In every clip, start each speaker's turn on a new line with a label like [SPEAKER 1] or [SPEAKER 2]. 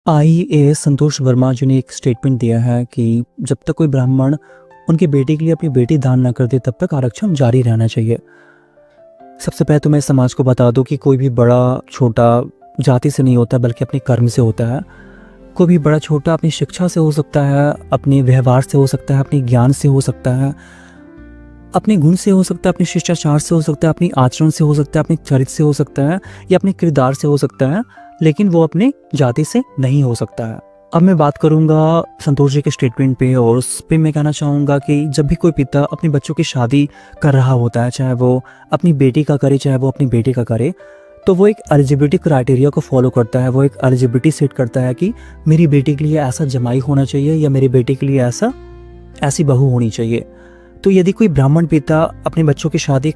[SPEAKER 1] IAS संतोष वर्मा जी ने एक statement दिया है कि जब तक कोई ब्राह्मण उनकी बेटी के लिए अपनी बेटी दान न कर दे तब तक आरक्षण जारी रहना चाहिए। सबसे पहले तो मैं समाज को बता दूं कि कोई भी बड़ा छोटा जाति से नहीं होता बल्कि अपने कर्म से होता है। कोई भी बड़ा छोटा अपनी शिक्षा से हो सकता है, अपने व्यवहार से हो सकता है, अपने ज्ञान से हो सकता है, अपने गुण से हो सकता है, अपने शिष्टाचार से हो सकता है, अपनी आचरण से हो सकता है, अपने चरित्र से हो सकता है या अपने किरदार से हो सकता है, लेकिन वो अपने जाति से नहीं हो सकता है। अब मैं बात करूंगा संतोष जी के स्टेटमेंट पे और उस पे मैं कहना चाहूँगा कि जब भी कोई पिता अपने बच्चों की शादी कर रहा होता है, चाहे वो अपनी बेटी का करे चाहे वो अपनी बेटे का करे, तो वो एक एलिजिबिलिटी क्राइटेरिया को फॉलो करता है। वो एक एलिजिबिलिटी सेट करता है कि मेरी बेटी के लिए ऐसा जमाई होना चाहिए या मेरे बेटे के लिए ऐसी बहू होनी चाहिए। तो यदि कोई ब्राह्मण पिता अपने बच्चों की शादी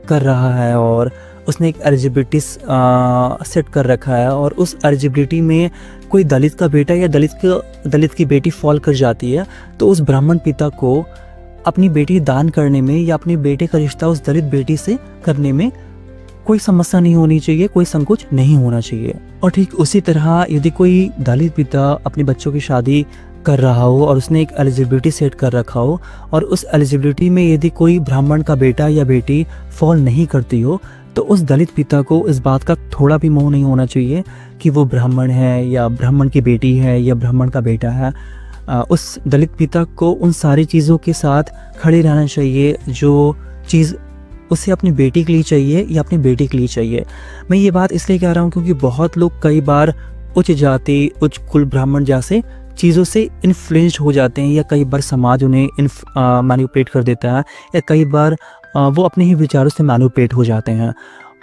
[SPEAKER 1] कर रहा है और उसने एक एलिजिबिलिटी सेट कर रखा है और उस एलिजिबिलिटी में कोई दलित का बेटा या दलित की बेटी फॉल कर जाती है, तो उस ब्राह्मण पिता को अपनी बेटी दान करने में या अपने बेटे का रिश्ता उस दलित बेटी से करने में कोई समस्या नहीं होनी चाहिए, कोई संकोच नहीं होना चाहिए। और ठीक उसी तरह यदि कोई दलित पिता अपने बच्चों की शादी कर रहा हो और उसने एक एलिजिबिलिटी सेट कर रखा हो और उस एलिजिबिलिटी में यदि कोई ब्राह्मण का बेटा या बेटी फॉल नहीं करती हो, तो उस दलित पिता को इस बात का थोड़ा भी मोह नहीं होना चाहिए कि वो ब्राह्मण है या ब्राह्मण की बेटी है या ब्राह्मण का बेटा है। उस दलित पिता को उन सारी चीज़ों के साथ खड़े रहना चाहिए जो चीज़ उसे अपनी बेटी के लिए चाहिए या अपनी बेटी के लिए चाहिए। मैं ये बात इसलिए कह रहा हूँ क्योंकि बहुत लोग कई बार उच्च जाति, उच्च कुल ब्राह्मण जैसे चीज़ों से इन्फ्लुएंस्ड हो जाते हैं या कई बार समाज उन्हें मैनिपुलेट कर देता है या कई बार वो अपने ही विचारों से मैनिपुलेट हो जाते हैं।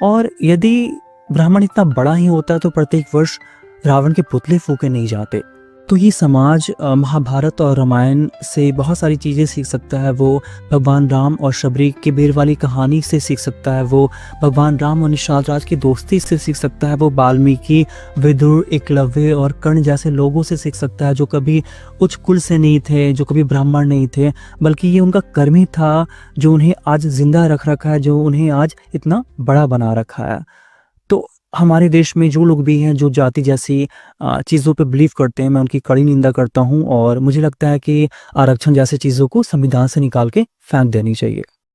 [SPEAKER 1] और यदि ब्राह्मण इतना बड़ा ही होता तो प्रत्येक वर्ष रावण के पुतले फूके नहीं जाते। तो ये समाज महाभारत और रामायण से बहुत सारी चीज़ें सीख सकता है। वो भगवान राम और शबरी की बेर वाली कहानी से सीख सकता है। वो भगवान राम और निषाद राज की दोस्ती से सीख सकता है। वो वाल्मीकि, विदुर, एकलव्य और कर्ण जैसे लोगों से सीख सकता है जो कभी उच्च कुल से नहीं थे, जो कभी ब्राह्मण नहीं थे, बल्कि ये उनका कर्म ही था जो उन्हें आज जिंदा रख रखा है, जो उन्हें आज इतना बड़ा बना रखा है। तो हमारे देश में जो लोग भी हैं जो जाति जैसी चीज़ों पे बिलीव करते हैं, मैं उनकी कड़ी निंदा करता हूं और मुझे लगता है कि आरक्षण जैसी चीज़ों को संविधान से निकाल के फेंक देनी चाहिए।